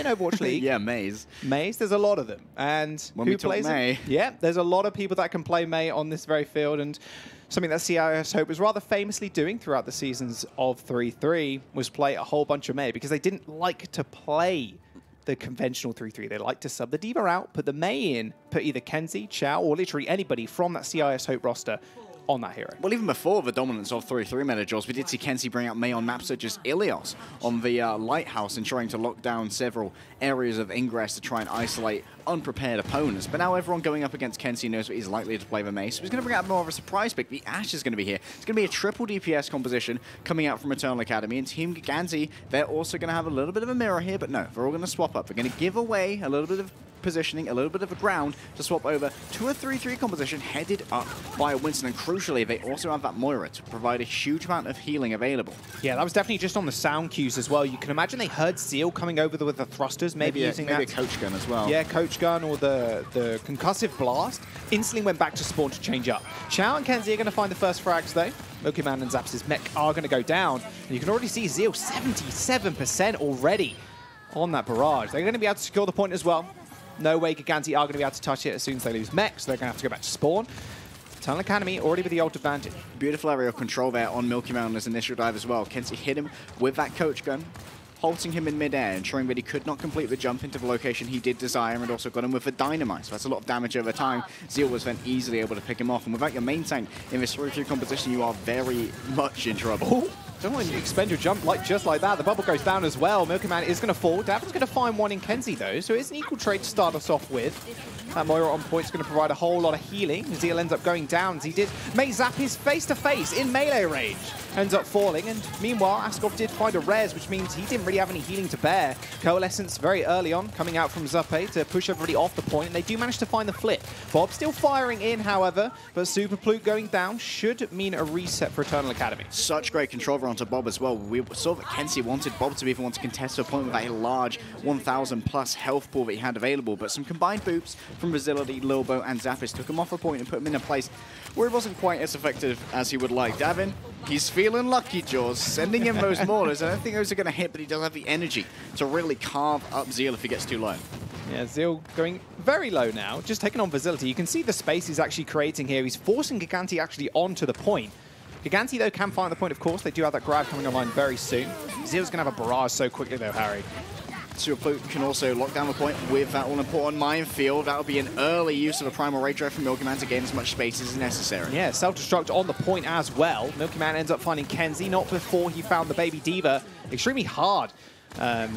in Overwatch League? Yeah, Maze. Maze, there's a lot of them. And When who we talk plays May. it? Yeah, there's a lot of people that can play May on this very field. And something that CIS Hope was rather famously doing throughout the seasons of 3-3 was play a whole bunch of May because they didn't like to play the conventional 3-3. They like to sub the D.Va out, put the May in, put either Kenzie, Chow, or literally anybody from that CIS Hope roster on that hero. Well, even before the dominance of 3-3 meta, Jaws, we did see Kenzie bring out May on maps such as Ilios on the Lighthouse, ensuring to lock down several areas of ingress to try and isolate unprepared opponents. But now everyone going up against Kenzie knows that he's likely to play the May, so he's going to bring out more of a surprise pick. The Ashe is going to be here. It's going to be a triple DPS composition coming out from Eternal Academy, and Team Gigantti, they're also going to have a little bit of a mirror here, but no, they're all going to swap up. They're going to give away a little bit of positioning, a little bit of a ground to swap over to a 3-3 composition headed up by Winston, and crucially they also have that Moira to provide a huge amount of healing available. Yeah, that was definitely just on the sound cues as well. You can imagine they heard Zeal coming over with the thrusters, maybe using maybe that. a coach gun as well. Yeah, coach gun or the concussive blast. Instantly went back to spawn to change up. Chow and Kenzie are going to find the first frags though. Milky Man and Zaps' mech are going to go down. And you can already see Zeal 77% already on that barrage. They're going to be able to secure the point as well. No way Gigantti are going to be able to touch it as soon as they lose mech, so they're going to have to go back to spawn. Eternal Academy already with the ult advantage. Beautiful aerial control there on Milky Man on his initial dive as well. Kenzie hit him with that coach gun, halting him in midair, ensuring that he could not complete the jump into the location he did desire, and also got him with the dynamite. So that's a lot of damage over time. Zeal was then easily able to pick him off, and without your main tank in this 3-3 composition, you are very much in trouble. Oh, don't want to expend your jump just like that. The bubble goes down as well. Milky Man is going to fall. Davin's going to find one in Kenzie though, so it's an equal trade to start us off with. That Moira on point is going to provide a whole lot of healing. Zeal ends up going down as he did. May zap his face-to-face in melee range. Ends up falling, and meanwhile, Askov did find a res, which means he didn't really have any healing to bear. Coalescence very early on, coming out from Zappe to push everybody off the point, and they do manage to find the flip. Bob still firing in, however, but Super Pluke going down should mean a reset for Eternal Academy. Such great control over onto Bob as well. We saw that Kenzie wanted Bob to be the one to contest a point with that large 1,000+ health pool that he had available, but some combined boops from Brasility, Lilbo, and Zappis took him off a point and put him in a place where it wasn't quite as effective as he would like. Davin, he's feeling lucky, Jaws, sending in those mortars. I don't think those are going to hit, but he does have the energy to really carve up Zeal if he gets too low. Yeah, Zeal going very low now, just taking on Facility. You can see the space he's actually creating here. He's forcing Gigantti actually onto the point. Gigantti, though, can find the point, of course. They do have that grab coming online very soon. Zeal's going to have a barrage so quickly, though, Harry. Super Pluke can also lock down the point with that all-important minefield. That would be an early use of a Primal Rage Drive from Milky Man to gain as much space as necessary. Yeah, self-destruct on the point as well. Milky Man ends up finding Kenzie, not before he found the baby D.Va. Extremely hard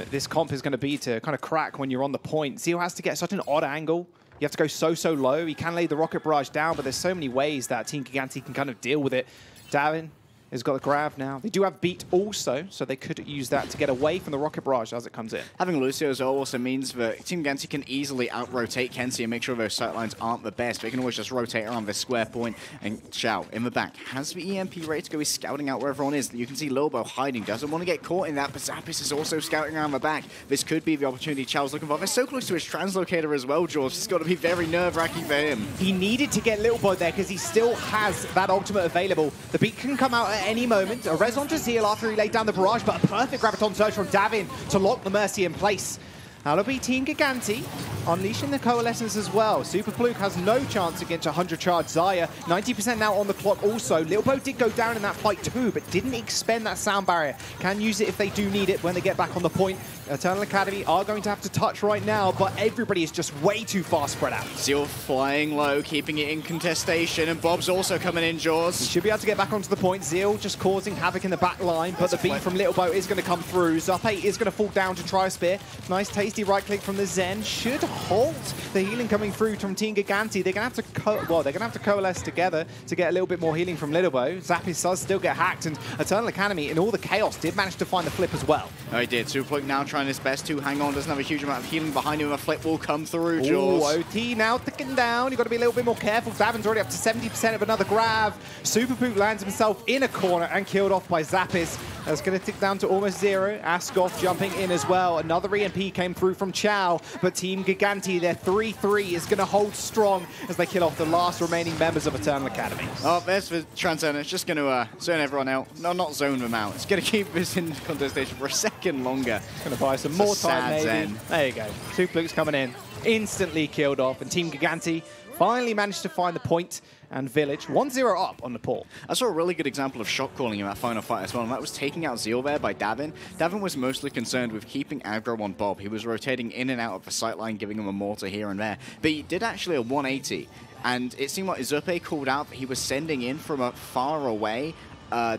this comp is going to be to kind of crack when you're on the point. Zeal has to get such an odd angle. You have to go so low. He can lay the rocket barrage down, but there's so many ways that Team Gigantti can kind of deal with it. Davin has got the grab now. They do have beat also, so they could use that to get away from the rocket barrage as it comes in. Having Lucio as well also means that Team Gigantti can easily out-rotate Kenzie and make sure those sightlines aren't the best. They can always just rotate around this square point, and Chow in the back has the EMP ready to go. He's scouting out where everyone is. You can see Lilbo hiding, doesn't want to get caught in that, but Zappis is also scouting around the back. This could be the opportunity Chow's looking for. They're so close to his translocator as well, George. It's got to be very nerve-wracking for him. He needed to get Lilbo there because he still has that ultimate available. The beat can come out at any moment. A res onto Zeal after he laid down the barrage, but a perfect Graviton Surge from Davin to lock the Mercy in place. That'll be Team Gigantti unleashing the Coalescence as well. Super Fluke has no chance against 100 charge Xayah. 90% now on the clock also. Lilbo did go down in that fight too, but didn't expend that sound barrier. Can use it if they do need it when they get back on the point. Eternal Academy are going to have to touch right now, but everybody is just way too far spread out. Zeal flying low, keeping it in contestation, and Bob's also coming in, Jaws. He should be able to get back onto the point. Zeal just causing havoc in the back line, but the beat from Lilbo is going to come through. Zappe is going to fall down to try a spear. Nice tasty right click from the Zen. Should halt the healing coming through from Team Gigantti. They're going to have to coalesce together to get a little bit more healing from Lilbo. Zappis does still get hacked, and Eternal Academy, in all the chaos, did manage to find the flip as well. Oh, he did. Super Pluke now trying his best to hang on. Doesn't have a huge amount of healing behind him. A flip will come through, Jaws. Ooh, OT now ticking down. You've got to be a little bit more careful. Davin's already up to 70% of another grab. Super Poop lands himself in a corner and killed off by Zappis. That's going to tick down to almost 0. Askoff jumping in as well. Another EMP came through from Chow, but Team Gigantti, their 3-3 is going to hold strong as they kill off the last remaining members of Eternal Academy. Oh, there's for Transcendent. It's just going to zone everyone out. No, not zone them out. It's going to keep us in contestation for a second longer. It's going to buy some more time, maybe. Zen. There you go. Two Flukes coming in. Instantly killed off, and Team Gigantti finally managed to find the point and Village 1-0 up on Nepal. I saw a really good example of shot calling in that final fight as well, and that was taking out Zeal there by Davin. Davin was mostly concerned with keeping aggro on Bob. He was rotating in and out of the sightline, giving him a mortar here and there. But he did actually a 180, and it seemed like Zupe called out that he was sending in from a far away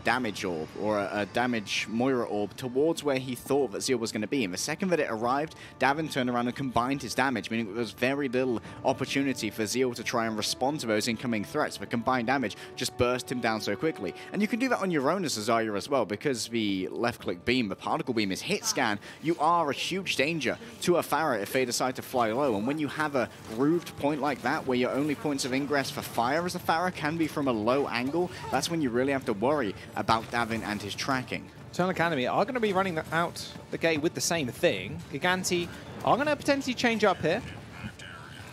damage orb, or a damage Moira orb, towards where he thought that Zeal was going to be. And the second that it arrived, Davin turned around and combined his damage, meaning there was very little opportunity for Zeal to try and respond to those incoming threats. The combined damage just burst him down so quickly. And you can do that on your own as a Zarya as well, because the left-click beam, the particle beam, is hit scan. You are a huge danger to a Pharah if they decide to fly low. And when you have a roofed point like that, where your only points of ingress for fire as a Pharah can be from a low angle, that's when you really have to worry about Davin and his tracking. Eternal Academy are going to be running out the gate with the same thing. Gigantti are going to potentially change up here.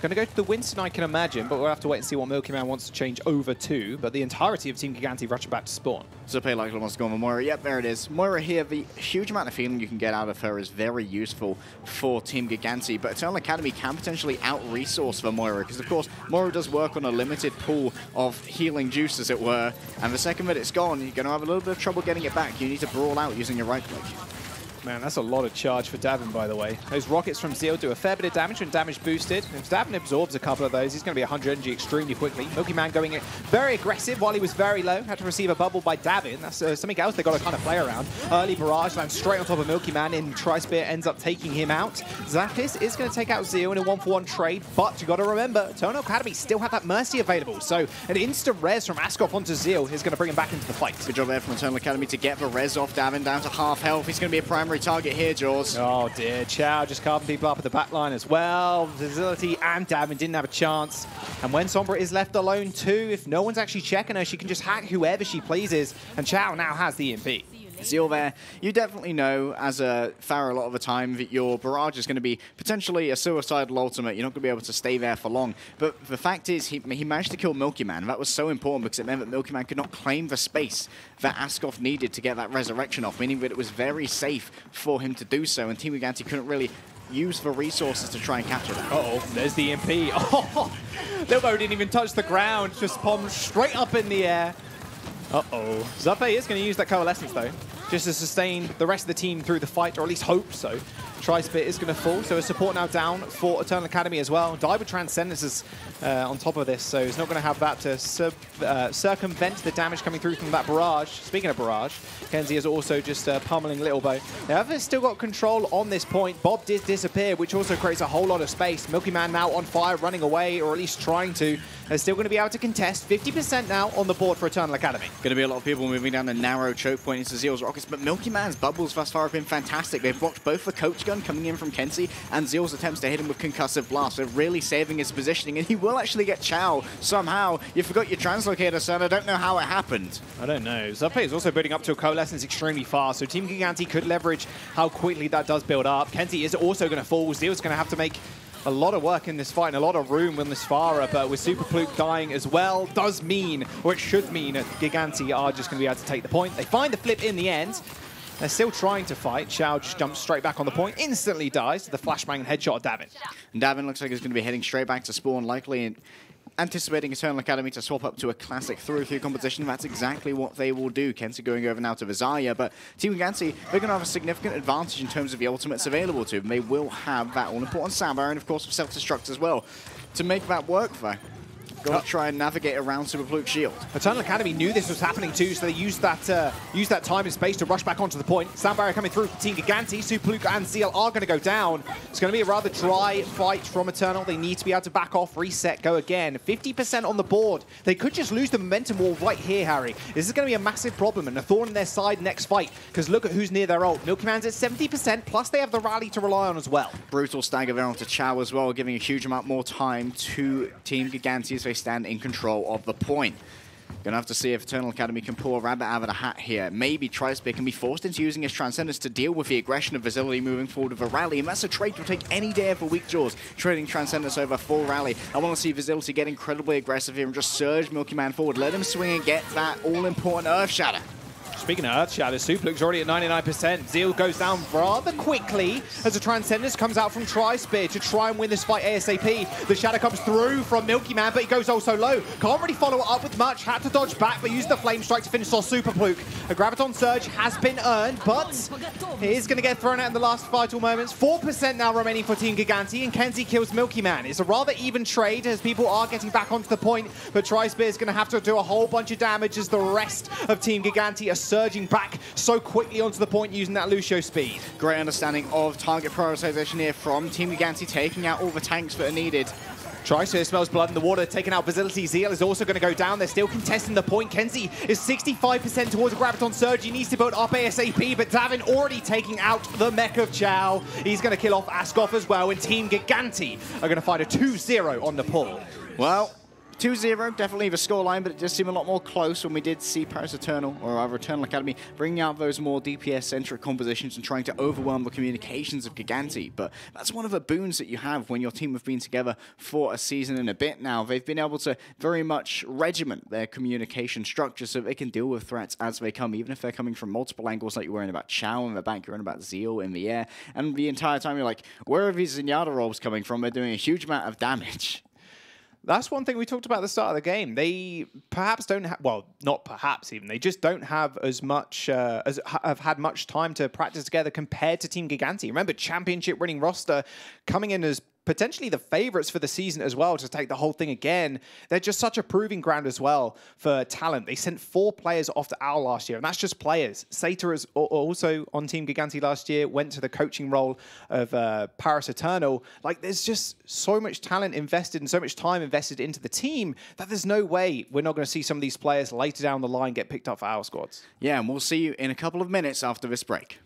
Going to go to the Winston, I can imagine, but we'll have to wait and see what Milky Man wants to change over to. But the entirety of Team Gigantti rushing back to spawn. Zupe likely wants to go on Moira. Yep, there it is. Moira here, the huge amount of healing you can get out of her is very useful for Team Gigantti, but Eternal Academy can potentially out-resource for Moira, because of course, Moira does work on a limited pool of healing juice, as it were, and the second that it's gone, you're going to have a little bit of trouble getting it back. You need to brawl out using your right-click. Man, that's a lot of charge for Davin, by the way. Those rockets from Zeal do a fair bit of damage when damage boosted. If Davin absorbs a couple of those, he's going to be 100 energy extremely quickly. Milky Man going in very aggressive while he was very low. Had to receive a bubble by Davin. That's something else they've got to kind of play around. Early barrage lands straight on top of Milky Man, and Tri-Spear ends up taking him out. Zappis is going to take out Zeal in a 1-for-1 trade, but you got to remember, Eternal Academy still have that Mercy available. So an instant res from Askoff onto Zeal is going to bring him back into the fight. Good job there from Eternal Academy to get the res off Davin down to half health. He's going to be a primary target here, George. Oh dear, Chow just carving people up at the back line as well. Facility and Davin didn't have a chance. And when Sombra is left alone too, if no one's actually checking her, she can just hack whoever she pleases. And Chow now has the EMP. Zeal there, you definitely know as a Pharah a lot of the time that your barrage is going to be potentially a suicidal ultimate. You're not going to be able to stay there for long. But the fact is, he managed to kill Milky Man. That was so important because it meant that Milky Man could not claim the space that Askoff needed to get that resurrection off, meaning that it was very safe for him to do so, and Team Gigantti couldn't really use the resources to try and capture that. Uh-oh, there's the EMP. Oh, Lilbo didn't even touch the ground, just bombed straight up in the air. Uh-oh. Zupe is going to use that Coalescence, though, just to sustain the rest of the team through the fight, or at least hope so. Tri-Spear is going to fall, so a support now down for Eternal Academy as well. Die with Transcendence is on top of this, so he's not going to have that to circumvent the damage coming through from that barrage. Speaking of barrage, Kenzie is also just pummeling Littlebow. Now, they've still got control on this point. Bob did disappear, which also creates a whole lot of space. Milky Man now on fire, running away, or at least trying to. They're still going to be able to contest. 50% now on the board for Eternal Academy. Going to be a lot of people moving down the narrow choke point into Zeal's rockets, but Milky Man's bubbles thus far have been fantastic. They've blocked both the coach gun coming in from Kenzie and Zeal's attempts to hit him with concussive blast. They're really saving his positioning, and he will actually get Chow somehow. You forgot your translocator, son. I don't know how it happened. I don't know. Zupe is also building up to a Coalescence extremely fast, so Team Gigantti could leverage how quickly that does build up. Kenzie is also going to fall. Zeal's going to have to make a lot of work in this fight and a lot of room in this Pharah, but with Super Fluke dying as well, does mean, or it should mean, that Gigantti are just going to be able to take the point. They find the flip in the end. They're still trying to fight. Xiao just jumps straight back on the point, instantly dies to the flashbang and headshot of Davin. And Davin looks like he's going to be heading straight back to spawn, likely anticipating Eternal Academy to swap up to a classic through composition. That's exactly what they will do. Kenzie going over now to Zarya, but Team Gigantti, they're going to have a significant advantage in terms of the ultimates available to them. They will have that all-important Sandbar and, of course, self-destruct as well to make that work for. Got to try and navigate around Super Fluke's shield. Eternal Academy knew this was happening too, so they used that time and space to rush back onto the point. Sound barrier coming through for Team Gigantti. Super Fluke and Zeal are going to go down. It's going to be a rather dry fight from Eternal. They need to be able to back off, reset, go again. 50% on the board. They could just lose the momentum wall right here, Harry. This is going to be a massive problem and a thorn in their side next fight, because look at who's near their ult. Milky Man's at 70%, plus they have the rally to rely on as well. Brutal stagger there onto Chow as well, giving a huge amount more time to Team Gigantti as they stand in control of the point. Gonna have to see if Eternal Academy can pull a rabbit out of the hat here. Maybe Trispear can be forced into using his Transcendence to deal with the aggression of Facility moving forward with a rally, and that's a trade will take any day of the week, Jaws. Trading Transcendence over full rally. I want to see Facility get incredibly aggressive here and just surge Milky Man forward. Let him swing and get that all-important Earth Shatter. Speaking of Earth Shatter, Suplex already at 99%. Zeal goes down rather quickly as the Transcendence comes out from Trispear to try and win this fight ASAP. The Shatter comes through from Milky Man, but he goes also low. Can't really follow it up with much. Had to dodge back, but used the Flame Strike to finish off Super Fluke. A Graviton Surge has been earned, but he is going to get thrown out in the last vital moments. 4% now remaining for Team Gigantti, and Kenzie kills Milky Man. It's a rather even trade as people are getting back onto the point, but Trispear is going to have to do a whole bunch of damage as the rest of Team Gigantti are surging back so quickly onto the point using that Lucio speed. Great understanding of target prioritization here from Team Gigantti, taking out all the tanks that are needed. Trispear smells blood in the water, taking out Facility. Zeal is also going to go down. They're still contesting the point. Kenzie is 65% towards a Graviton Surge. He needs to build up ASAP, but Davin already taking out the mech of Chow. He's going to kill off Askoff as well, and Team Gigantti are going to find a 2-0 on the pull. Well, 2-0, definitely the scoreline, but it does seem a lot more close when we did see Paris Eternal, or rather Eternal Academy, bringing out those more DPS-centric compositions and trying to overwhelm the communications of Gigantti. But that's one of the boons that you have when your team have been together for a season and a bit now. They've been able to very much regiment their communication structure so they can deal with threats as they come, even if they're coming from multiple angles, like you're worrying about Chow in the back, you're worrying about Zeal in the air, and the entire time you're like, where are these Zenyatta rolls coming from? They're doing a huge amount of damage. That's one thing we talked about at the start of the game. They perhaps don't have, well, not perhaps even, they just don't have as much, have had much time to practice together compared to Team Gigantti. Remember, championship winning roster coming in as potentially the favorites for the season as well to take the whole thing again. They're just such a proving ground as well for talent. They sent 4 players off to OWL last year, and that's just players. Sater is also on Team Gigantti last year, went to the coaching role of Paris Eternal. Like, there's just so much talent invested and so much time invested into the team that there's no way we're not going to see some of these players later down the line get picked up for OWL squads. Yeah, and we'll see you in a couple of minutes after this break.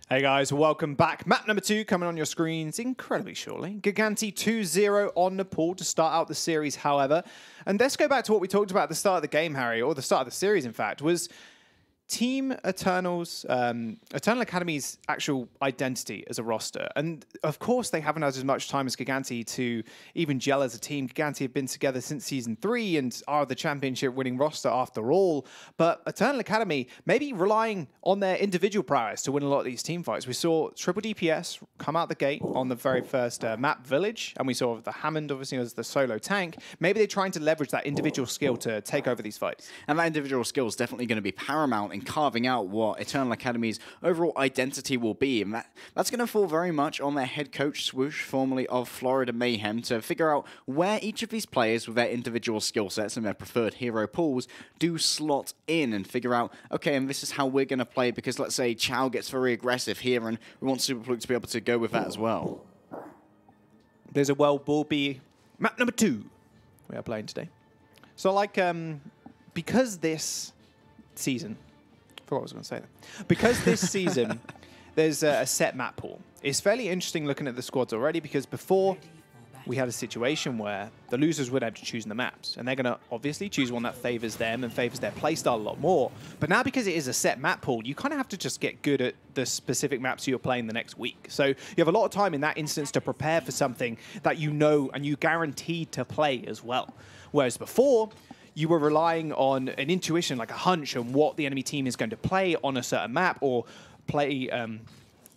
Hey guys, welcome back. Map number 2 coming on your screens incredibly shortly. Gigantti 2-0 on Nepal to start out the series, however. And let's go back to what we talked about at the start of the game, Harry, or the start of the series, in fact, was Team Eternal's, Eternal Academy's actual identity as a roster. And of course, they haven't had as much time as Gigantti to even gel as a team. Gigantti have been together since Season 3 and are the championship winning roster after all. But Eternal Academy, maybe relying on their individual prowess to win a lot of these team fights. We saw triple DPS come out the gate on the very first map, Village, and we saw the Hammond, obviously, as the solo tank. Maybe they're trying to leverage that individual skill to take over these fights. And that individual skill is definitely going to be paramount in carving out what Eternal Academy's overall identity will be. And that's going to fall very much on their head coach, Swoosh, formerly of Florida Mayhem, to figure out where each of these players with their individual skill sets and their preferred hero pools do slot in and figure out, okay, and this is how we're going to play, because let's say Chow gets very aggressive here and we want Superfluke to be able to go with that as well. There's a well ball B map number 2 we are playing today. So like, because this season, I forgot what I was going to say there. Because this season, there's a set map pool. It's fairly interesting looking at the squads already, because before we had a situation where the losers would have to choose the maps, and they're going to obviously choose one that favors them and favors their playstyle a lot more. But now, because it is a set map pool, you kind of have to just get good at the specific maps you're playing the next week. So you have a lot of time in that instance to prepare for something that you know and you guaranteed to play as well. Whereas before, you were relying on an intuition, like a hunch on what the enemy team is going to play on a certain map, or play,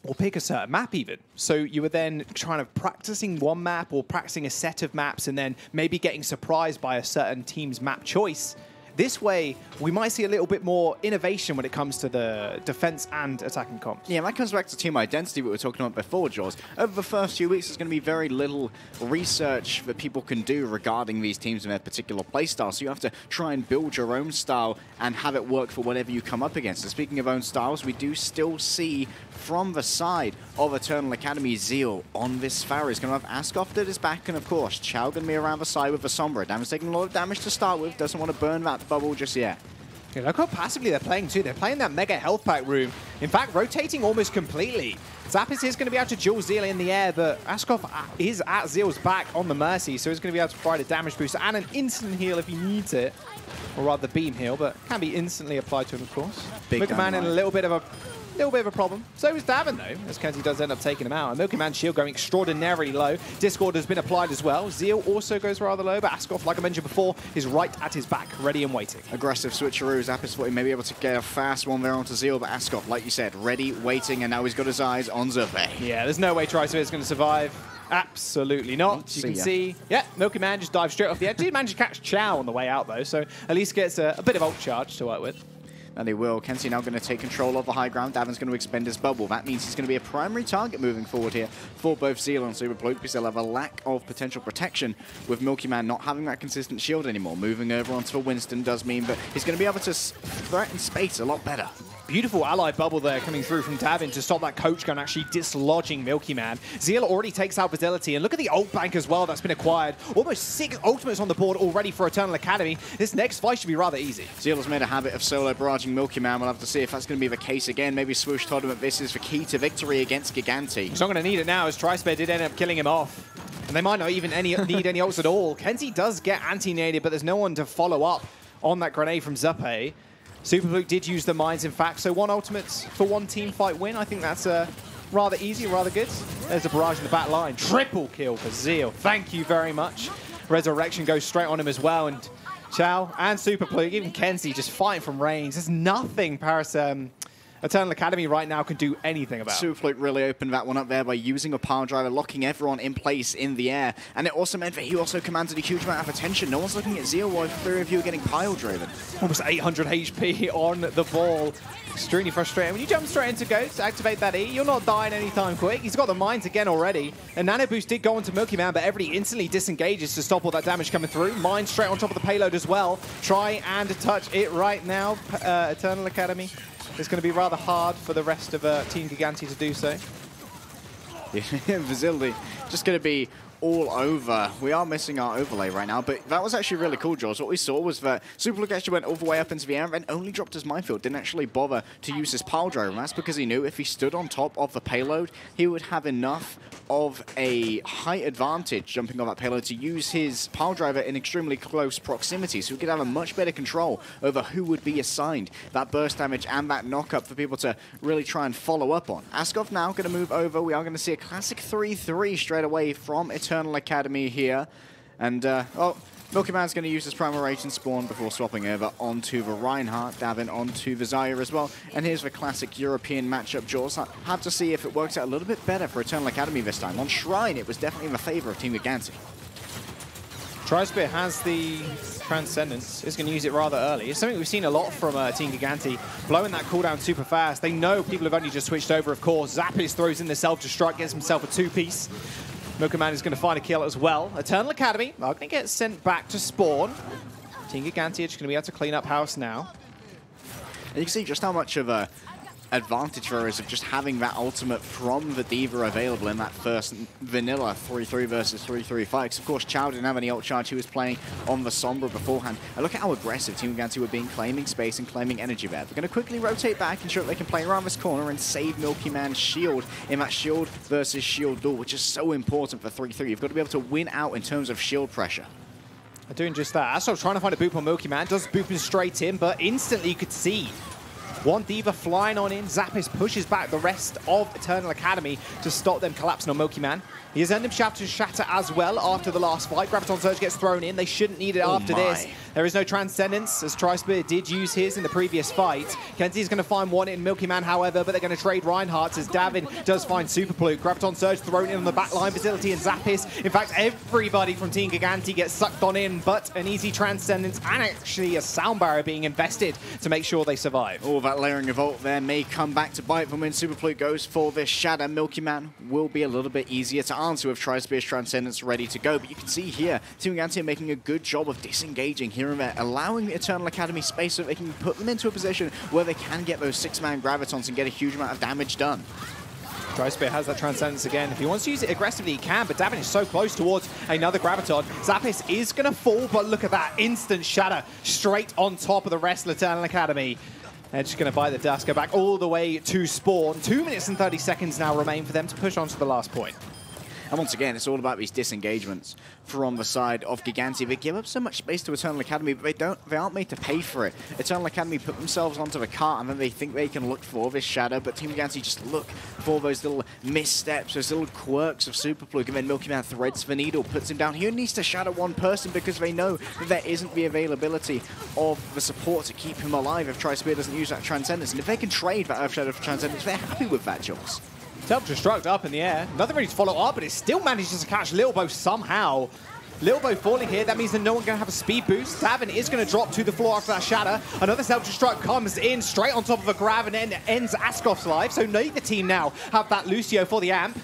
or pick a certain map even. So you were then trying to practicing one map or practicing a set of maps and then maybe getting surprised by a certain team's map choice. This way, we might see a little bit more innovation when it comes to the defense and attacking comps. Yeah, that comes back to team identity we were talking about before, Jaws. Over the first few weeks, there's going to be very little research that people can do regarding these teams and their particular playstyle. So you have to try and build your own style and have it work for whatever you come up against. And speaking of own styles, we do still see from the side of Eternal Academy, Zeal on this Pharah. He's going to have Askoff at his back, and of course, Chow going to be around the side with the Sombra. Damon's taking a lot of damage to start with, doesn't want to burn that bubble just yet. Yeah, look how passively they're playing too. They're playing that mega health pack room. In fact, rotating almost completely. Zappis is going to be able to duel Zeal in the air, but Askoff is at Zeal's back on the Mercy, so he's going to be able to provide a damage boost and an instant heal if he needs it. Or rather, beam heal, but can be instantly applied to him, of course. Big Man in a little bit of a problem. So is Davin, though, as Kenzie does end up taking him out. And Milky Man's shield going extraordinarily low. Discord has been applied as well. Zeal also goes rather low, but Askoff, like I mentioned before, is right at his back, ready and waiting. Aggressive switcheroo. Zappis thought he may be able to get a fast one there onto Zeal, but Askoff, like you said, ready, waiting, and now he's got his eyes on Zerve. Yeah, there's no way Tricev is going to survive. Absolutely not. You can see, yeah, Milky Man just dives straight off the edge. Did manage to catch Chow on the way out, though, so at least gets a bit of ult charge to work with. And he will. Kenzie now going to take control of the high ground. Davin's going to expend his bubble. That means he's going to be a primary target moving forward here for both Zeal and Superfluke, because they'll have a lack of potential protection with Milky Man not having that consistent shield anymore. Moving over onto the Winston does mean that he's going to be able to threaten space a lot better. Beautiful ally bubble there coming through from Davin to stop that coach gun actually dislodging Milky Man. Zeal already takes out Fidelity, and look at the ult bank as well that's been acquired. Almost 6 ultimates on the board already for Eternal Academy. This next fight should be rather easy. Zeal has made a habit of solo barraging Milky Man. We'll have to see if that's going to be the case again. Maybe Swoosh told him that this is the key to victory against Gigantti. He's not going to need it now, as Trispare did end up killing him off. And they might not even need any ults at all. Kenzie does get anti-naded, but there's no one to follow up on that grenade from Zappe. Superfluke did use the mines, in fact, so 1 ultimate for 1 team fight win. I think that's rather easy, rather good. There's a barrage in the back line. Triple kill for Zeal. Thank you very much. Resurrection goes straight on him as well, and Chow and Superfluke, even Kenzie, just fighting from range. There's nothing Eternal Academy right now can do anything about. Superfluke really opened that one up there by using a pile driver, locking everyone in place in the air. And it also meant that he also commanded a huge amount of attention. No one's looking at Zeal while 3 of you are getting pile driven. Almost 800 HP on the ball. Extremely frustrating. When you jump straight into Ghost, activate that E, you're not dying anytime quick. He's got the mines again already. And Nano Boost did go onto Milky Man, but everybody instantly disengages to stop all that damage coming through. Mine straight on top of the payload as well. Try and touch it right now, Eternal Academy. It's going to be rather hard for the rest of Team Gigantti to do so. Yeah, Vizildi just going to be all over. We are missing our overlay right now, but that was actually really cool, Jaws. What we saw was that Superluke actually went all the way up into the air and only dropped his minefield, didn't actually bother to use his pile driver, and that's because he knew if he stood on top of the payload, he would have enough of a height advantage jumping off that payload to use his pile driver in extremely close proximity, so he could have a much better control over who would be assigned that burst damage and that knock-up for people to really try and follow up on. Askov now going to move over. We are going to see a classic 3-3 straight away from Eternal Academy here. And, oh, Milky Man's going to use his Primal Rage and Spawn before swapping over onto the Reinhardt, Davin onto the Zarya as well. And here's the classic European matchup, Jaws. I have to see if it works out a little bit better for Eternal Academy this time. On Shrine, it was definitely in the favor of Team Gigantti. Trispear has the Transcendence, is going to use it rather early. It's something we've seen a lot from Team Gigantti, blowing that cooldown super fast. They know people have only just switched over, of course. Zappis throws in the self-destruct, gets himself a 2-piece. Milky Man is going to find a kill as well. Eternal Academy are going to get sent back to spawn. Team Gigantti are just going to be able to clean up house now. And you can see just how much of a advantage there is of just having that ultimate from the D.Va available in that first vanilla 3-3 versus 3-3 fight. Because of course, Chow didn't have any ult charge. He was playing on the Sombra beforehand. And look at how aggressive Team Gigantti were being, claiming space and claiming energy there. They're going to quickly rotate back, ensure that they can play around this corner and save Milky Man's shield in that shield versus shield duel, which is so important for 3-3. You've got to be able to win out in terms of shield pressure. They're doing just that. Astro trying to find a boop on Milky Man. Does boop him straight in, but instantly you could see one D.Va flying on in. Zappis pushes back the rest of Eternal Academy to stop them collapsing on Milky Man. He has ended up to shatter as well after the last fight. Graviton Surge gets thrown in. They shouldn't need it after this. There is no Transcendence, as Trispear did use his in the previous fight. Kenzi's going to find one in Milky Man, however, but they're going to trade Reinhardt as Davin does find Superpluke. Graviton Surge thrown in on the backline facility and Zappis. In fact, everybody from Team Gigantti gets sucked on in, but an easy Transcendence and actually a sound barrier being invested to make sure they survive. All that layering of ult there may come back to bite them when Superpluke goes for this shatter. Milky Man will be a little bit easier to answer with Trispear's Transcendence ready to go, but you can see here, Team Gigantti are making a good job of disengaging here and there, allowing the Eternal Academy space so they can put them into a position where they can get those 6-man Gravitons and get a huge amount of damage done. Trispear has that Transcendence again. If he wants to use it aggressively, he can, but Davin is so close towards another Graviton. Zappis is going to fall, but look at that instant shatter straight on top of the rest of Eternal Academy. They're just going to buy the dust, go back all the way to spawn. 2 minutes and 30 seconds now remain for them to push on to the last point. And once again, it's all about these disengagements from the side of Gigantti. They give up so much space to Eternal Academy, but they aren't made to pay for it. Eternal Academy put themselves onto the cart, and then they think they can look for this shadow, but Team Gigantti just look for those little missteps, those little quirks of Superpluke, and then Milky Man threads the needle, puts him down. He only needs to shadow one person because they know that there isn't the availability of the support to keep him alive if Trispear doesn't use that Transcendence. And if they can trade that Earth Shadow for Transcendence, they're happy with that, Jules. Self-destruct up in the air. Nothing ready to follow up, but it still manages to catch Lilbo somehow. Lilbo falling here. That means that no one's going to have a speed boost. Davin is going to drop to the floor after that shatter. Another self-destruct comes in straight on top of a grab and then ends Askov's life. So neither team now have that Lucio for the amp.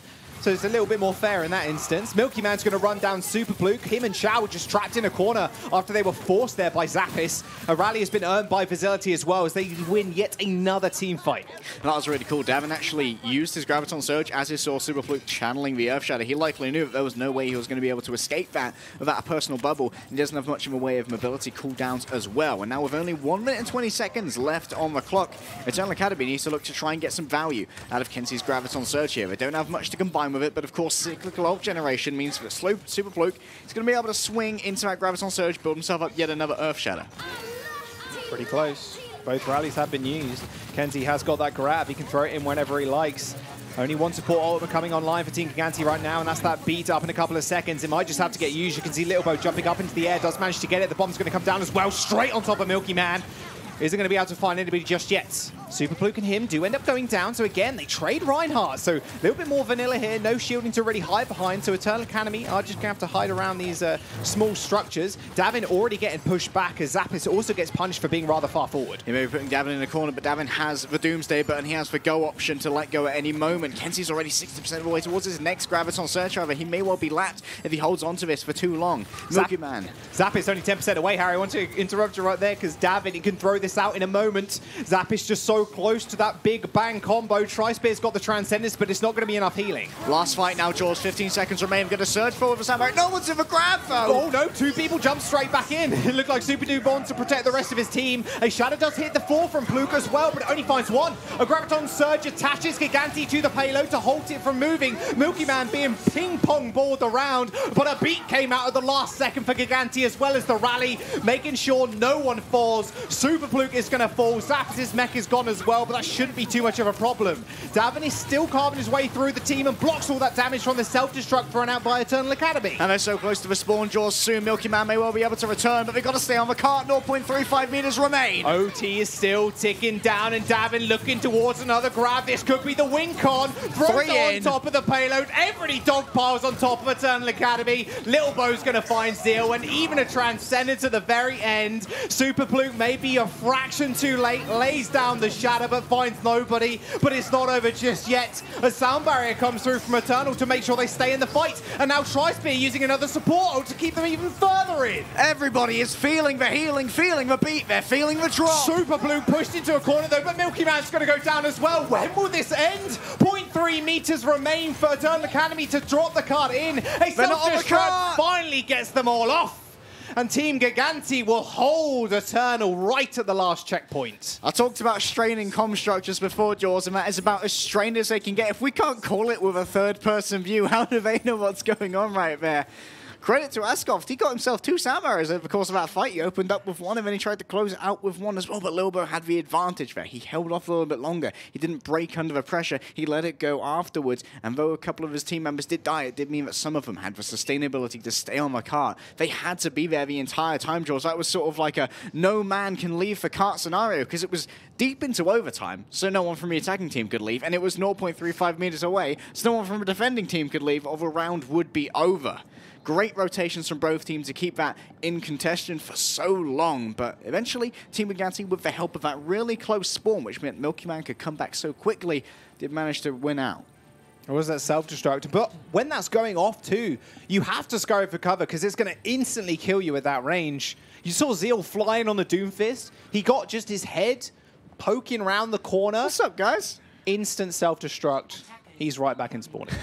So it's a little bit more fair in that instance. Milky Man's going to run down Superpluke. Him and Chow were just trapped in a corner after they were forced there by Zappis. A rally has been earned by Facility as well as they win yet another team fight. That was really cool. Davin actually used his Graviton Surge as he saw Superpluke channeling the Earth Shadow. He likely knew that there was no way he was going to be able to escape that without a personal bubble. He doesn't have much of a way of mobility cooldowns as well. And now with only 1 minute and 20 seconds left on the clock, Eternal Academy needs to look to try and get some value out of Kenzi's Graviton Surge here. They don't have much to combine with it, but of course cyclical ult generation means that Superpluke is going to be able to swing into that Graviton Surge, build himself up yet another Earth Shadow. Pretty close. Both rallies have been used. Kenzie has got that grab. He can throw it in whenever he likes. Only one support ultimate coming online for Team Gigantti right now, and that's that beat up in a couple of seconds. It might just have to get used. You can see Littlebo jumping up into the air, does manage to get it. The bomb's going to come down as well, straight on top of Milky Man. Isn't going to be able to find anybody just yet. Superpluke and him do end up going down, so again, they trade Reinhardt. So a little bit more vanilla here, no shielding to really hide behind, so Eternal Academy are just going to have to hide around these small structures. Davin already getting pushed back as Zappis also gets punished for being rather far forward. He may be putting Davin in a corner, but Davin has the Doomsday button. He has the go option to let go at any moment. Kenzi's already 60% of the way towards his next Graviton Search, however. He may well be lapped if he holds onto this for too long. Milky Man. Zappis only 10% away, Harry. I want to interrupt you right there because Davin, he can throw this out in a moment. Zappis just so so close to that big bang combo. Tri-Spear's got the Transcendence, but it's not going to be enough healing. Last fight now, Jaws. 15 seconds remain. Going to surge forward for Zander. No one's in the grab, though. Oh, no. 2 people jump straight back in. It looked like Super Dude wants to protect the rest of his team. A Shadow does hit the 4 from Pluke as well, but it only finds 1. A Graviton Surge attaches Gigantti to the payload to halt it from moving. Milky Man being ping-pong balled around, but a beat came out at the last second for Gigantti as well as the rally, making sure no one falls. Super Pluke is going to fall. Zapp's mech is gone as well, but that shouldn't be too much of a problem. Davin is still carving his way through the team and blocks all that damage from the self-destruct thrown out by Eternal Academy. And they're so close to the spawn, Jaws. Soon Milky Man may well be able to return, but they've got to stay on the cart. 0.35 meters remain. OT is still ticking down, and Davin looking towards another grab. This could be the win con. Throws it on top of the payload. Everybody dog piles on top of Eternal Academy. Little Bo's going to find Zeal, and even a Transcendence at the very end. Super Pluke may be a fraction too late, lays down the Shadow, but finds nobody. But it's not over just yet. A sound barrier comes through from Eternal to make sure they stay in the fight, and now Tri-Spear using another support to keep them even further in. Everybody is feeling the healing, feeling the beat, they're feeling the drop. Super Blue pushed into a corner though, but Milky Man's going to go down as well. When will this end? 0.3 meters remain for Eternal Academy to drop the card in. A self-destruct finally gets them all off. And Team Gigantti will hold Eternal right at the last checkpoint. I talked about straining comm structures before, Jaws, and that is about as strained as they can get. If we can't call it with a third-person view, how do they know what's going on right there? Credit to Askoft. He got himself 2 sound barriers over the course of that fight. He opened up with 1 and then he tried to close it out with 1 as well, but Lilbo had the advantage there. He held off a little bit longer. He didn't break under the pressure. He let it go afterwards, and though a couple of his team members did die, it did mean that some of them had the sustainability to stay on the cart. They had to be there the entire time, Jaws. That was sort of like a no man can leave the cart scenario, because it was deep into overtime, so no one from the attacking team could leave, and it was 0.35 meters away, so no one from the defending team could leave, or the round would be over. Great rotations from both teams to keep that in contention for so long, but eventually Team Gigantti, with the help of that really close spawn, which meant Milky Man could come back so quickly, did manage to win out. Or was that self-destruct? But when that's going off too, you have to scurry for cover because it's going to instantly kill you at that range. You saw Zeal flying on the Doomfist. He got just his head poking around the corner. What's up, guys? Instant self-destruct. He's right back in spawning.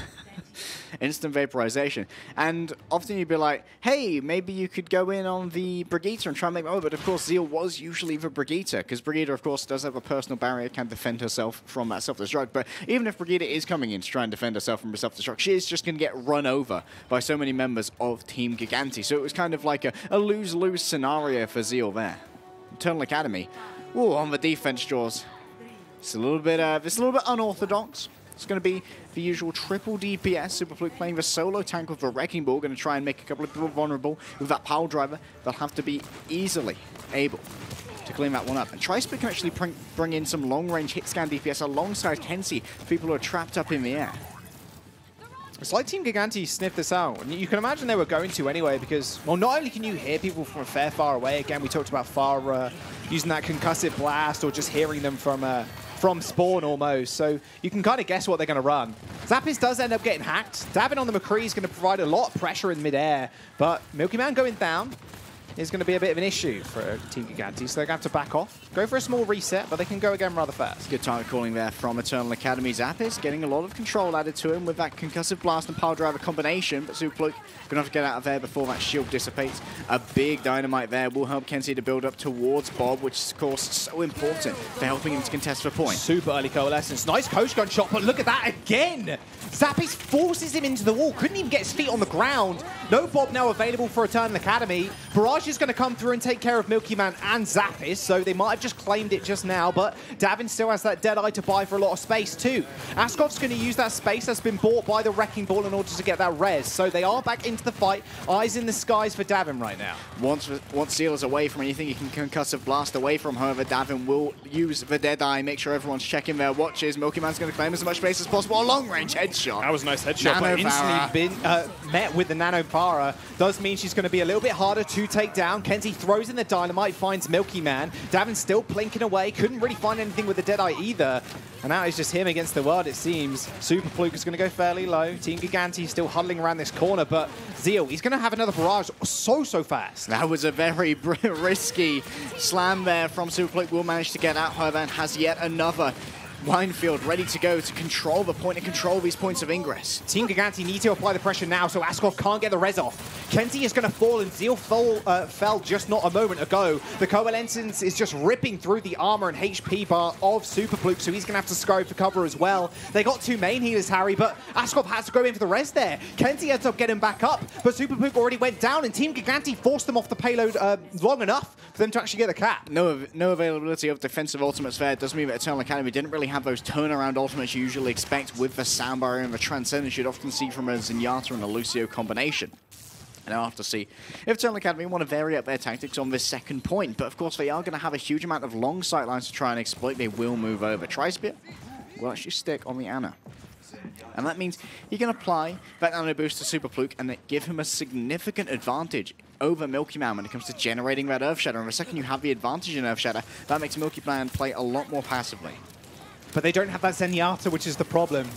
Instant vaporization. And often you'd be like, hey, maybe you could go in on the Brigitte and try and make over. But of course, Zeal was usually the Brigitte, because Brigitte, of course, does have a personal barrier, can defend herself from that self-destruct. But even if Brigitte is coming in to try and defend herself from the self-destruct, she is just going to get run over by so many members of Team Gigantti. So it was kind of like a lose-lose scenario for Zeal there. Eternal Academy. Ooh, on the defense, Jaws. It's a little bit unorthodox. It's going to be the usual triple DPS. Super Fluke playing the solo tank with the Wrecking Ball, going to try and make a couple of people vulnerable. With that Power Driver, they'll have to be easily able to clean that one up. And Tri-Spear can actually bring in some long-range hit scan DPS alongside Kenzie, people who are trapped up in the air. It's like Team Gigantti sniffed this out. And you can imagine they were going to anyway because, well, not only can you hear people from a fair far away, again, we talked about far using that concussive blast or just hearing them from spawn almost, so you can kind of guess what they're going to run. Zappis does end up getting hacked. Dabbing on the McCree is going to provide a lot of pressure in midair, but Milky Man going down is going to be a bit of an issue for Team Gigantti, so they're going to have to back off. Go for a small reset, but they can go again rather fast. Good target calling there from Eternal Academy. Zappis getting a lot of control added to him with that concussive blast and power driver combination, but Super Fluke going to have to get out of there before that shield dissipates. A big dynamite there will help Kenzie to build up towards Bob, which is, of course, so important for helping him to contest for point. Super early coalescence. Nice coach gun shot, but look at that again! Zappis forces him into the wall. Couldn't even get his feet on the ground. No Bob now available for Eternal Academy. Barrage is going to come through and take care of Milky Man and Zappis, so they might have just claimed it just now, but Davin still has that Deadeye to buy for a lot of space too. Askov's going to use that space that's been bought by the Wrecking Ball in order to get that res, so they are back into the fight. Eyes in the skies for Davin right now. Once Zeal is away from anything he can concussive blast away from, however, Davin will use the Deadeye, make sure everyone's checking their watches. Milky Man's going to claim as much space as possible. A long-range headshot. That was a nice headshot, but instantly been met with the nano Pharah does mean she's going to be a little bit harder to take down. Kenzie throws in the dynamite, finds Milky Man. Davin's still plinking away, couldn't really find anything with the Deadeye either. And now it's just him against the world, it seems. Super Fluke is going to go fairly low. Team Gigantti still huddling around this corner, but Zeal, he's going to have another barrage so fast. That was a very risky slam there from Super Fluke. Will manage to get out, however, and has yet another minefield ready to go to control the point and control these points of ingress. Team Gigantti need to apply the pressure now so Askov can't get the res off. Kenzie is going to fall and Zeal fell just not a moment ago. The Coalescence is just ripping through the armor and HP bar of Super Fluke, so he's going to have to scurry for cover as well. They got 2 main healers, Harry, but Askov has to go in for the res there. Kenzie ends up getting back up, but Super Fluke already went down and Team Gigantti forced them off the payload long enough for them to actually get the cap. No availability of defensive ultimates there. It does mean that Eternal Academy didn't really have those turnaround ultimates you usually expect with the sound barrier and the Transcendence you'd often see from a Zenyatta and a Lucio combination. And I'll have to see if Eternal Academy want to vary up their tactics on this second point. But of course, they are going to have a huge amount of long sight lines to try and exploit. They will move over. Tri-Spear will actually stick on the Ana. And that means he can apply that nano boost to Super Fluke and give him a significant advantage over Milky Man when it comes to generating that Earth Shatter. And the second you have the advantage in Earth Shatter, that makes Milky Man play a lot more passively. But they don't have that Zenyatta, which is the problem.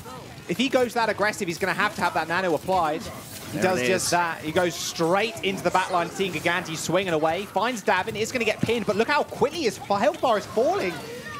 If he goes that aggressive, he's going to have that nano applied. He does just that. He goes straight into the backline, seeing Gigantti swinging away. Finds Davin, is going to get pinned, but look how quickly his health bar is falling.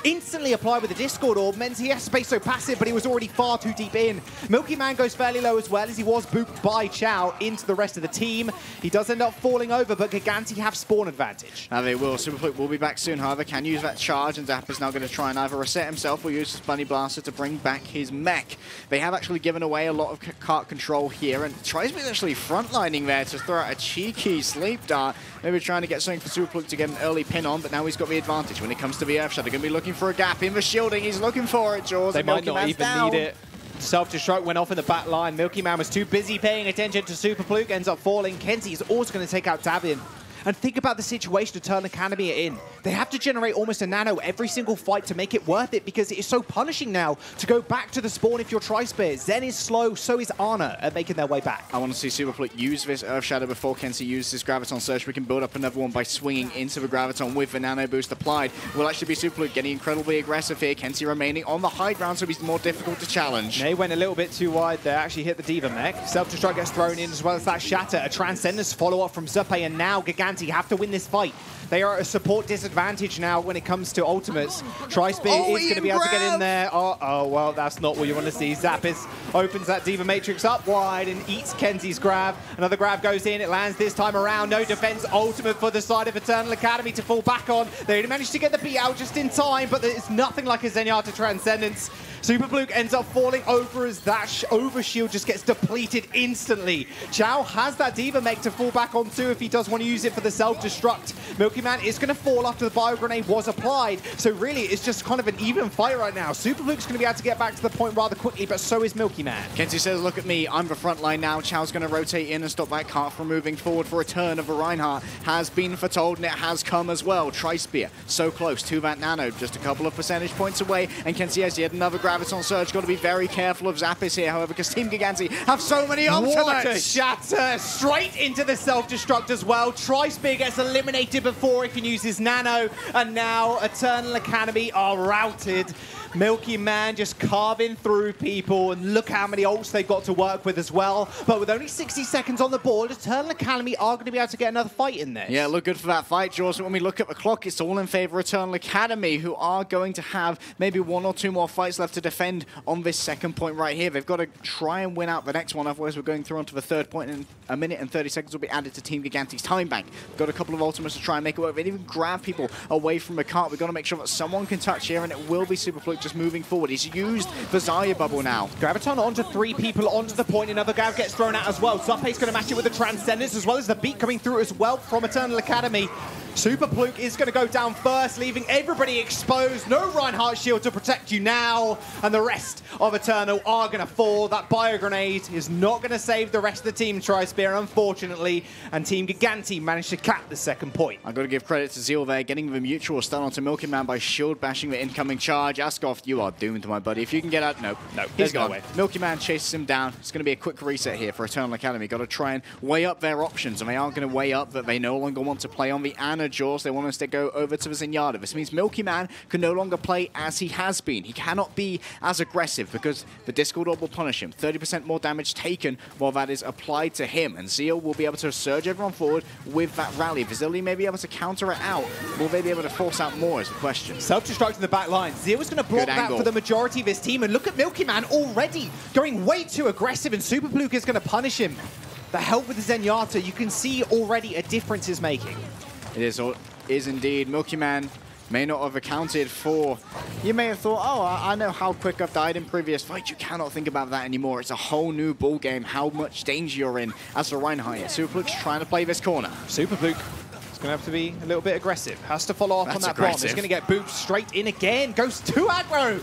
Instantly applied with the Discord Orb, meant he has to play so passive, but he was already far too deep in. Milky Man goes fairly low as well, as he was booped by Chow into the rest of the team. He does end up falling over, but Gigantti have spawn advantage. Now they will. Super Fluke will be back soon, however, can use that charge, and Zap is now going to try and either reset himself or use his Bunny Blaster to bring back his mech. They have actually given away a lot of cart control here, and Tri-Spear is actually frontlining there to throw out a cheeky sleep dart, maybe trying to get something for Super Fluke to get an early pin on, but now he's got the advantage when it comes to the Earth Shatter. Going to be looking for a gap in the shielding. He's looking for it, Jaws. They might not even need it. Self-destruct went off in the back line. Milky Man was too busy paying attention to Super Fluke, ends up falling. Kenzie is also going to take out Davin. And think about the situation Eternal Academy are in. They have to generate almost a nano every single fight to make it worth it, because it is so punishing now to go back to the spawn if you're Tri-Spear. Zen is slow, so is Ana at making their way back. I want to see Super Fluke use this Earth Shadow before Kenzie uses his Graviton Surge. We can build up another one by swinging into the Graviton with the nano boost applied. Will actually be Super Fluke getting incredibly aggressive here. Kenzie remaining on the high ground, so he's more difficult to challenge. They went a little bit too wide there, actually hit the Diva mech. Self-destruct gets thrown in as well as that Shatter. A Transcendence follow-up from Zuppe, and now Gigantti have to win this fight. They are at a support disadvantage now when it comes to ultimates. Tri-Spear is going to be able to get in there. Oh, well, that's not what you want to see. Zappis opens that Diva Matrix up wide and eats Kenzie's grab. Another grab goes in. It lands this time around. No defense. Ultimate for the side of Eternal Academy to fall back on. They managed to get the beat out just in time, but it's nothing like a Zenyatta Transcendence. Super Fluke ends up falling over as that overshield just gets depleted instantly. Chow has that Diva mech to fall back onto if he does want to use it for the self-destruct. Milky Man is going to fall after the bio grenade was applied, so really it's just kind of an even fight right now. Super Fluke's going to be able to get back to the point rather quickly, but so is Milky Man. Kenzie says, look at me, I'm the front line now. Chow's going to rotate in and stop that cart from moving forward for a turn of the Reinhardt. Has been foretold, and it has come as well. Tri-Spear, so close to that nano, just a couple of percentage points away, and Kenzie has yet another Graviton Surge. Got to be very careful of Zappis here, however, because Team Gigantti have so many ultimates. What a shatter! Straight into the self-destruct as well. Tri-Spear gets eliminated before he can use his nano, and now Eternal Academy are routed. Milky Man just carving through people, and look how many ults they've got to work with as well. But with only 60 seconds on the board, Eternal Academy are going to be able to get another fight in this. Yeah, look good for that fight, Jaws. When we look at the clock, it's all in favor of Eternal Academy, who are going to have maybe 1 or 2 more fights left to defend on this second point right here. They've got to try and win out the next one, otherwise we're going through onto the third point, and a minute and 30 seconds will be added to Team Gigantti's time bank. We've got a couple of ultimates to try and make it work. They even grab people away from the cart. We've got to make sure that someone can touch here, and it will be Super Fluke just moving forward. He's used the Zarya bubble now. Graviton onto 3 people onto the point. Another grab gets thrown out as well. Zuppe's going to match it with the Transcendence, as well as the beat coming through as well from Eternal Academy. Super Pluke is going to go down first, leaving everybody exposed. No Reinhardt shield to protect you now. And the rest of Eternal are going to fall. That Bio Grenade is not going to save the rest of the team Tri-Spear, unfortunately. And Team Gigantti managed to cap the second point. I've got to give credit to Zeal there, getting the mutual stun onto Milky Man by shield bashing the incoming charge. Askoff, you are doomed, my buddy. If you can get out, nope. No, He's no gone. way. Milky Man chases him down. It's going to be a quick reset here for Eternal Academy. Got to try and weigh up their options, and they are going to weigh up that they no longer want to play on the Ana Jaws. They want us to go over to the Zenyatta. This means Milky Man can no longer play as he has been. He cannot be as aggressive because the Discord Orb will punish him. 30% more damage taken while that is applied to him, and Zeal will be able to surge everyone forward with that rally. Vizilli may be able to counter it out. Will they be able to force out more is the question. Self-destruct in the back line. Zeal is going to block that for the majority of his team, and look at Milky Man already going way too aggressive, and Super Pluke is going to punish him. The help with the Zenyatta, you can see already a difference is making. It is indeed. Milky Man may not have accounted for... You may have thought, oh, I know how quick I've died in previous fights. You cannot think about that anymore. It's a whole new ball game, how much danger you're in as for Reinhardt. Super Pluke's trying to play this corner. Super Pluke is going to have to be a little bit aggressive. Has to follow up on that bomb. He's going to get booped straight in again. Goes too aggro.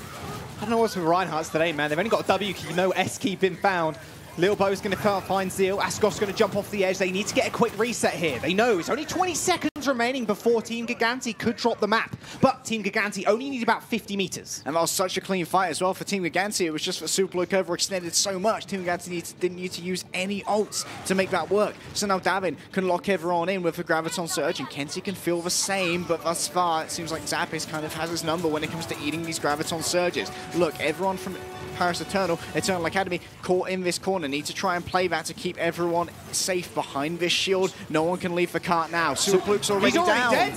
I don't know what's with Reinhardt's today, man. They've only got a W key, no S key been found. Little Bo's going to find Zeal. Askoff's going to jump off the edge. They need to get a quick reset here. They know it's only 20 seconds remaining before Team Gigantti could drop the map. But Team Gigantti only need about 50 meters. And that was such a clean fight as well for Team Gigantti. It was just that Super Pluke overextended so much. Team Gigantti didn't need to use any ults to make that work. So now Davin can lock everyone in with the Graviton Surge, and Kenzie can feel the same. But thus far, it seems like Zappis kind of has his number when it comes to eating these Graviton Surges. Look, everyone from Paris Eternal Academy caught in this corner. Need to try and play that to keep everyone safe behind this shield. No one can leave the cart now. Super Pluke's already down. Dead.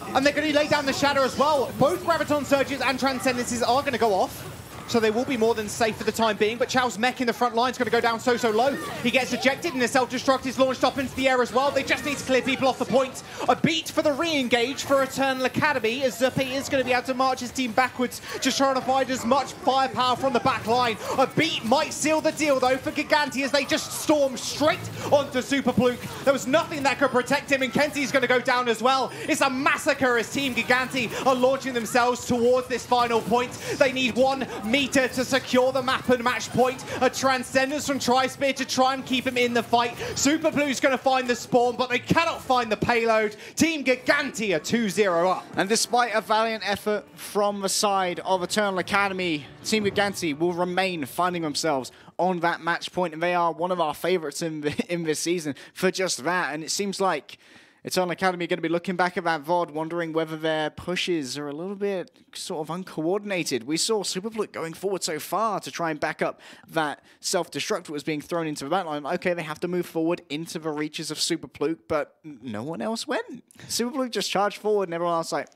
And they're going to lay down the shadow as well. Both Graviton Surges and Transcendences are going to go off. So they will be more than safe for the time being, but Chao's mech in the front line is going to go down so low. He gets ejected, and the self-destruct is launched up into the air as well. They just need to clear people off the point. A beat for the re-engage for Eternal Academy, as Zuppe is going to be able to march his team backwards, just trying to find as much firepower from the back line. A beat might seal the deal, though, for Gigantti, as they just storm straight onto Super Pluke. There was nothing that could protect him, and Kenzie's going to go down as well. It's a massacre as Team Gigantti are launching themselves towards this final point. They need 1 meter to secure the map and match point. A Transcendence from Tri-Spear to try and keep him in the fight. Super Blue's going to find the spawn, but they cannot find the payload. Team Gigantti are 2-0 up. And despite a valiant effort from the side of Eternal Academy, Team Gigantti will remain finding themselves on that match point, and they are one of our favorites in this season for just that. And it seems like Eternal Academy are going to be looking back at that VOD, wondering whether their pushes are a little bit sort of uncoordinated. We saw Super Pluke going forward so far to try and back up that self-destruct that was being thrown into the backline. Okay, they have to move forward into the reaches of Super Pluke, but no one else went. Super Pluke just charged forward, and everyone else like,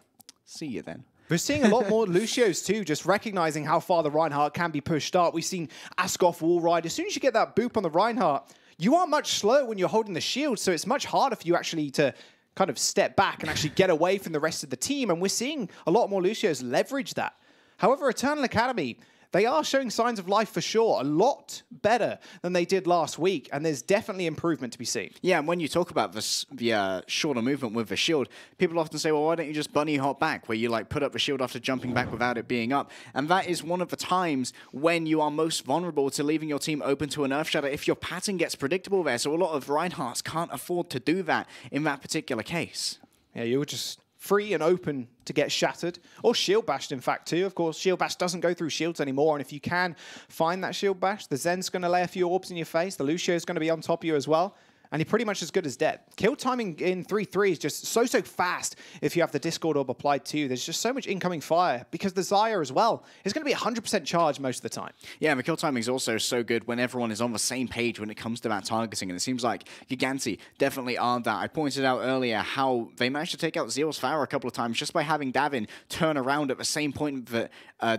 see you then. We're seeing a lot more Lucios too, just recognizing how far the Reinhardt can be pushed up. We've seen Askoff wall ride. As soon as you get that boop on the Reinhardt, you are much slower when you're holding the shield, so it's much harder for you actually to kind of step back and actually get away from the rest of the team, and we're seeing a lot more Lucios leverage that. However, Eternal Academy, they are showing signs of life for sure, a lot better than they did last week, and there's definitely improvement to be seen. Yeah, and when you talk about this, the shorter movement with the shield, people often say, well, why don't you just bunny hop back, where you like put up the shield after jumping back without it being up? And that is one of the times when you are most vulnerable to leaving your team open to an Earth Shatter if your pattern gets predictable there. So a lot of Reinhardts can't afford to do that in that particular case. Yeah, you're just free and open to get shattered, or shield bashed, in fact, too. Of course, shield bash doesn't go through shields anymore, and if you can find that shield bash, the Zen's going to lay a few orbs in your face, the Lucio's going to be on top of you as well, and you're pretty much as good as dead. Kill timing in 3-3 is just so fast if you have the Discord Orb applied too. There's just so much incoming fire, because the Xayah as well is going to be 100% charged most of the time. Yeah, and the kill timing is also so good when everyone is on the same page when it comes to that targeting, and it seems like Gigantti definitely aren't that. I pointed out earlier how they managed to take out Zeal's Farah a couple of times just by having Davin turn around at the same point that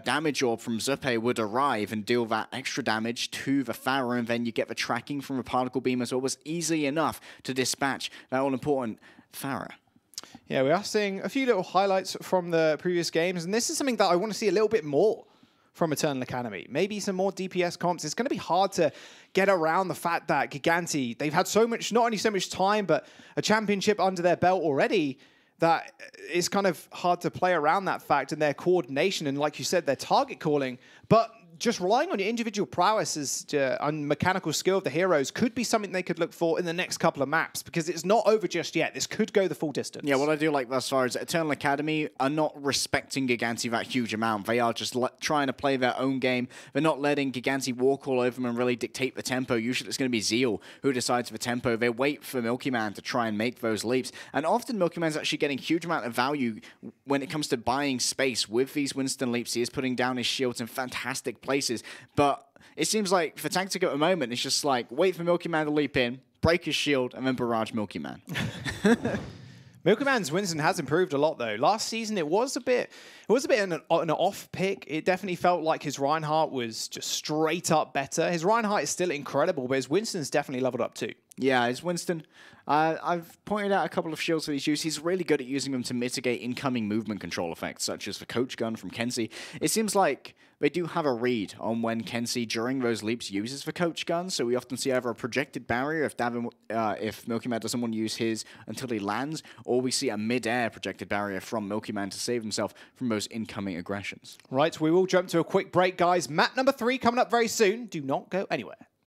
damage orb from Zuppe would arrive and deal that extra damage to the Farah, and then you get the tracking from the particle beam as well. Was easily enough to dispatch that all-important Farah. Yeah, we are seeing a few little highlights from the previous games, and this is something that I want to see a little bit more from Eternal Academy. Maybe some more DPS comps. It's going to be hard to get around the fact that Gigantti, they've had so much, not only so much time, but a championship under their belt already. that it's kind of hard to play around that fact and their coordination and, like you said, their target calling. But just relying on your individual prowess and mechanical skill of the heroes could be something they could look for in the next couple of maps, because it's not over just yet. This could go the full distance. Yeah, what I do like thus far is Eternal Academy are not respecting Gigantti that huge amount. They are just trying to play their own game. They're not letting Gigantti walk all over them and really dictate the tempo. Usually it's going to be Zeal who decides the tempo. They wait for Milky Man to try and make those leaps. And often Milky Man's actually getting a huge amount of value when it comes to buying space with these Winston leaps. He is putting down his shields in fantastic places. But it seems like for Tactic at the moment, it's just like, wait for Milky Man to leap in, break his shield, and then barrage Milky Man. Milky Man's Winston has improved a lot, though. Last season, it was a bit an off pick. It definitely felt like his Reinhardt was just straight up better. His Reinhardt is still incredible, but his Winston's definitely leveled up too. Yeah, his Winston. I've pointed out a couple of shields that he's used. He's really good at using them to mitigate incoming movement control effects, such as the Coach Gun from Kenzie. It seems like they do have a read on when Kenzie, during those leaps, uses the Coach Gun, so we often see either a projected barrier if Milky Man doesn't want to use his until he lands, or we see a mid-air projected barrier from Milky Man to save himself from those incoming aggressions. Right, we will jump to a quick break, guys. Map number 3 coming up very soon. Do not go anywhere.